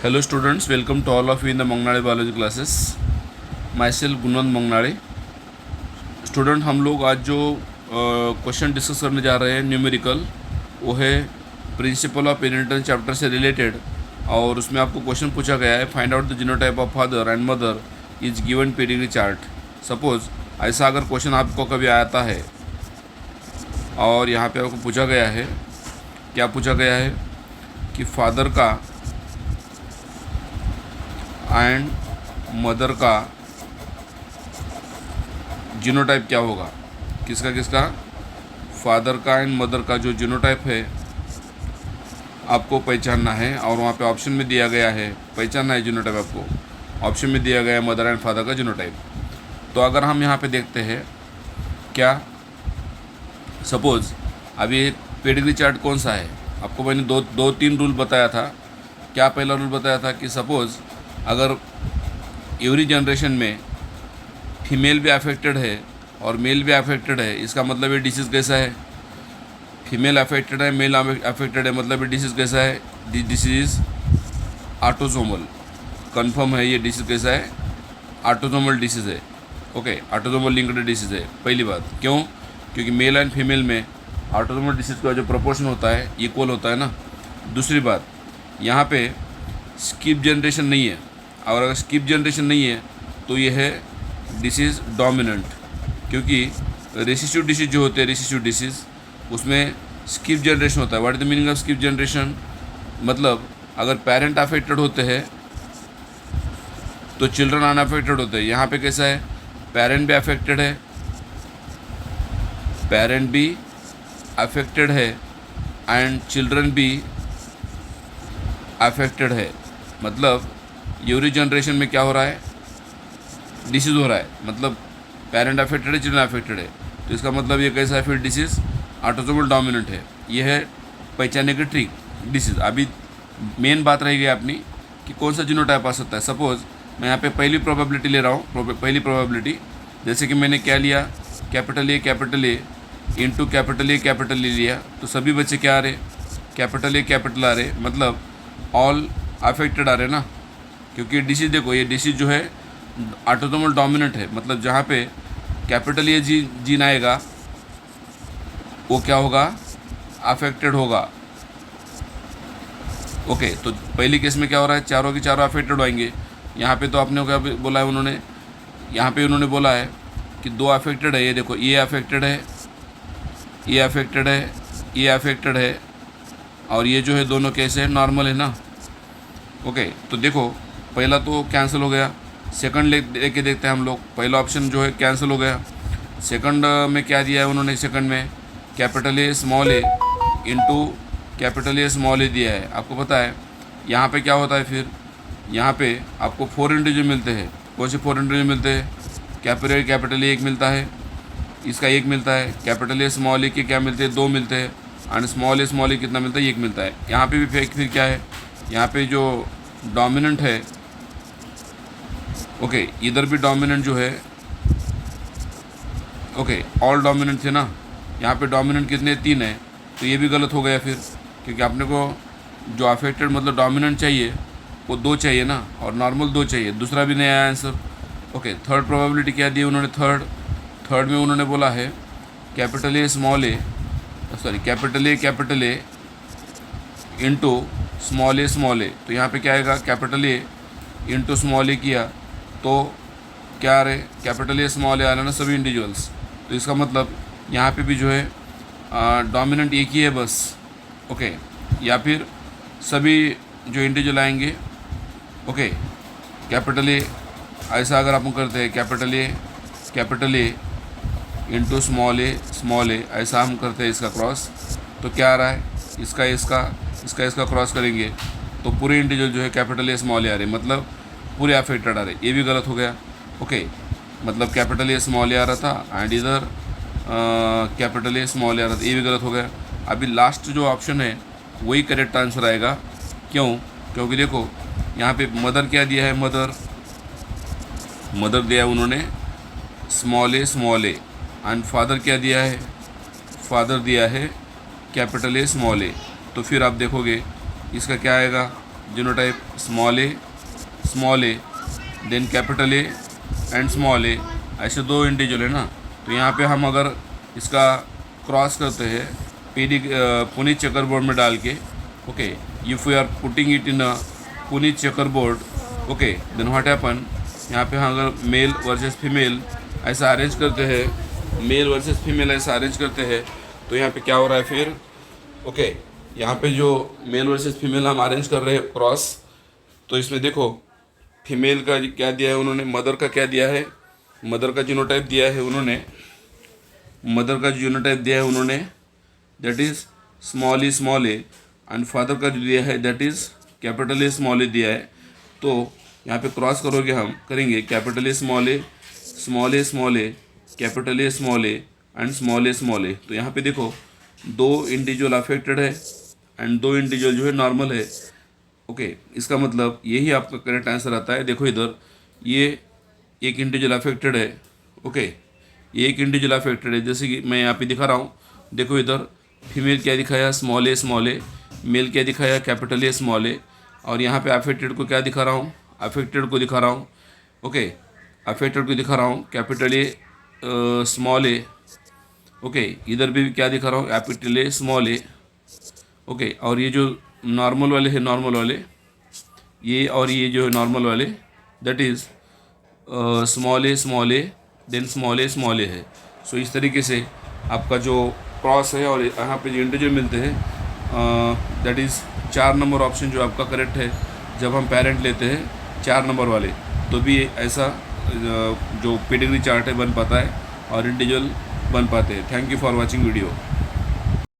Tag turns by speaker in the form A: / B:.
A: Hello students, welcome to all of you in the Mangnade biology classes. myself Gunwant Mangnade. Student, हम लोग आज जो question discuss करने जा रहे हैं न्यूमेरिकल, वो है प्रिंसिपल ऑफ इनहेरिटेंस चैप्टर से रिलेटेड। और उसमें आपको क्वेश्चन पूछा गया है, find out the genotype of father and mother is given pedigree chart. Suppose ऐसा अगर क्वेश्चन आपको कभी आता है और यहाँ पे आपको पूछा गया है, क्या पूछा गया है कि फादर का एंड मदर का जीनोटाइप क्या होगा, किसका किसका, फादर का एंड मदर का जो जीनोटाइप है आपको पहचानना है। और वहाँ पे ऑप्शन में दिया गया है, पहचानना है जीनोटाइप आपको, ऑप्शन में दिया गया है मदर एंड फादर का जीनोटाइप। तो अगर हम यहाँ पे देखते हैं क्या, सपोज अभी पेडिग्री चार्ट कौन सा है, आपको मैंने दो तीन रूल बताया था। क्या पहला रूल बताया था कि सपोज अगर एवरी जनरेशन में फीमेल भी अफेक्टेड है और मेल भी अफेक्टेड है, इसका मतलब ये डिसीज़ कैसा है, फीमेल अफेक्टेड है मेल अफेक्टेड है, मतलब ये डिसीज़ कैसा है, डिसीज़ ऑटोसोमल। कंफर्म है ये डिसीज़ कैसा है, ऑटोसोमल डिसीज़ है। ओके, ऑटोसोमल लिंक्ड डिसीज़ है। पहली बात, क्यों, क्योंकि मेल एंड फीमेल में ऑटोसोमल डिसीज़ का जो प्रोपोर्शन होता है इक्वल होता है ना। दूसरी बात, यहाँ पे स्किप जनरेशन नहीं है, और अगर स्किप जनरेशन नहीं है तो ये है डिसीज़ डोमिनेंट, क्योंकि रेसिसिव डिसीज़ जो होते हैं, रेसिसिव डिसीज़ उसमें स्किप जनरेशन होता है। What is the meaning of skip generation, मतलब अगर पेरेंट अफेक्टेड होते हैं तो चिल्ड्रन अनअफेक्टेड होते हैं। यहाँ पे कैसा है, पेरेंट भी अफेक्टेड है, पेरेंट भी अफेक्टेड है एंड चिल्ड्रन भी अफेक्टेड है। मतलब एवरी जनरेशन में क्या हो रहा है, डिसीज़ हो रहा है, मतलब पेरेंट अफेक्टेड है, चिल्ड्रन अफेक्टेड है। तो इसका मतलब ये कैसा है, फिर डिसीज़ ऑटोसोमल डोमिनेंट है। ये है पहचानने की ट्रिक डिसीज़। अभी मेन बात रहेगी अपनी कि कौन सा जीनोटाइप आ सकता है। सपोज मैं यहाँ पे पहली प्रोबेबिलिटी ले रहा हूँ, पहली प्रोबेबिलिटी, जैसे कि मैंने क्या लिया, कैपिटल ए इंटू कैपिटल ए लिया, तो सभी बच्चे क्या आ रहे, कैपिटल ए आ रहे, मतलब ऑल अफेक्टेड आ रहे ना। क्योंकि डिसीज़ देखो, ये डिसीज़ जो है ऑटोसोमल डोमिनेंट है, मतलब जहाँ पे कैपिटल ए जीन आएगा वो क्या होगा, अफेक्टेड होगा। ओके, तो पहली केस में क्या हो रहा है, चारों के चारों अफेक्टेड होंगे। यहाँ पे तो आपने क्या बोला है, उन्होंने यहाँ पे उन्होंने बोला है कि दो अफेक्टेड है। ये देखो, ये अफेक्टेड है, ये अफेक्टेड है, ये अफेक्टेड है, और ये जो है दोनों केस है नॉर्मल है ना। ओके, तो देखो पहला तो कैंसिल हो गया, सेकंड लेके देखते हैं हम लोग। पहला ऑप्शन जो है कैंसिल हो गया। सेकंड में क्या दिया है उन्होंने, सेकंड में capital A small A into capital A small A दिया है। आपको पता है यहाँ पे क्या होता है, फिर यहाँ पे आपको 4 इंटीजर मिलते हैं। कौन से 4 इंटीजर मिलते हैं, कैपिटल ए एक मिलता है, इसका एक मिलता है, कैपिटल ए स्मॉल ए के क्या मिलते हैं, 2 मिलते हैं, एंड स्मॉल ए कितना मिलता है, 1 मिलता है। यहाँ पे भी फिर क्या है, यहाँ पे जो डोमिनेंट है, ओके, इधर भी डोमिनेंट जो है, ओके, ऑल डोमिनेंट थे ना, यहाँ पे डोमिनेंट कितने, 3 है। तो ये भी गलत हो गया फिर, क्योंकि आपने को जो अफेक्टेड मतलब डोमिनेंट चाहिए वो 2 चाहिए ना, और नॉर्मल 2 चाहिए, दूसरा भी नहीं आया आंसर। ओके, थर्ड प्रोबेबिलिटी क्या दी उन्होंने, थर्ड में उन्होंने बोला है capital A small A, sorry capital A into small A. तो यहाँ पे क्या आएगा, capital A into small A किया तो क्या आ रहे, कैपिटल ए स्मॉल ए आ रहा ना सभी इंडिविजुअल्स। तो इसका मतलब यहाँ पे भी जो है डोमिनेंट एक ही है बस। ओके, या फिर सभी जो इंडिविजुअल आएंगे, ओके, कैपिटल ए, ऐसा अगर आप करते हैं कैपिटल ए इंटू स्मॉल ए, ऐसा हम करते हैं इसका क्रॉस, तो क्या आ रहा है, इसका क्रॉस करेंगे तो पूरे इंडिविजुअल जो है कैपिटल ए स्मॉल ए आ रहे, मतलब पूरे अफेक्टेड आ रहे। ये भी गलत हो गया। ओके, मतलब कैपिटल ए स्मॉल ए आ रहा था एंड इधर कैपिटल ए स्मॉल ए आ रहा था, ये भी गलत हो गया। अभी लास्ट जो ऑप्शन है वही करेक्ट आंसर आएगा। क्यों, क्योंकि देखो यहाँ पे मदर क्या दिया है, मदर दिया है उन्होंने स्मॉल ए एंड फादर क्या दिया है, फादर दिया है कैपिटल ए स्मॉल ए। तो फिर आप देखोगे इसका क्या आएगा, genotype small A then capital A and small A, ऐसे 2 इंडिविजुअल है ना। तो यहाँ पे हम अगर इसका क्रॉस करते हैं पुनीत चेकर बोर्ड में डाल के, okay, if we are putting it in a Punnett checker board, okay, then what happen, यहाँ पे हम अगर मेल वर्सेस फीमेल ऐसा अरेंज करते हैं, मेल वर्सेस फीमेल ऐसा अरेंज करते हैं, तो यहाँ पे क्या हो रहा है फिर, ओके, यहाँ पे जो मेल वर्सेस फीमेल हम अरेंज कर रहे हैं क्रॉस, तो इसमें देखो फीमेल का क्या दिया है उन्होंने, मदर का क्या दिया है, मदर का जीनोटाइप दिया है उन्होंने, मदर का जीनोटाइप दिया है उन्होंने that is small A and father का जो दिया है that is capital A small A दिया है। तो यहाँ पे क्रॉस करोगे हम करेंगे capital A small A capital A small A and small A. तो यहाँ पे देखो 2 इंडिविजुअल अफेक्टेड है एंड 2 इंडिविजुअल जो है नॉर्मल है, ओके, इसका मतलब यही आपका करेक्ट आंसर आता है। देखो इधर ये एक इंडिविजुअल अफेक्टेड है, ओके, ये एक इंडिविजुअल अफेक्टेड है, जैसे कि मैं यहाँ पे दिखा रहा हूँ, देखो इधर फीमेल क्या दिखाया स्मॉल ए, मेल क्या दिखाया कैपिटल ए स्मॉल ए, और यहाँ पे अफेक्टेड को क्या दिखा रहा हूँ, अफेक्टेड को दिखा रहा हूँ, ओके, अफेक्टेड को दिखा रहा हूँ capital A small A, okay, इधर भी क्या दिखा रहा हूँ capital A small A, okay, और ये जो नॉर्मल वाले है नॉर्मल वाले, ये और ये जो है नॉर्मल वाले that is small A then small A है। सो इस तरीके से आपका जो क्रॉस है और यहाँ पे जो इंडिविजुअल मिलते हैं दैट इज़ 4 नंबर ऑप्शन जो आपका करेक्ट है। जब हम पेरेंट लेते हैं 4 नंबर वाले तो भी ऐसा जो पेडिग्री चार्ट है बन पाता है और इंडिविजुअल बन पाते हैं। Thank you for watching video.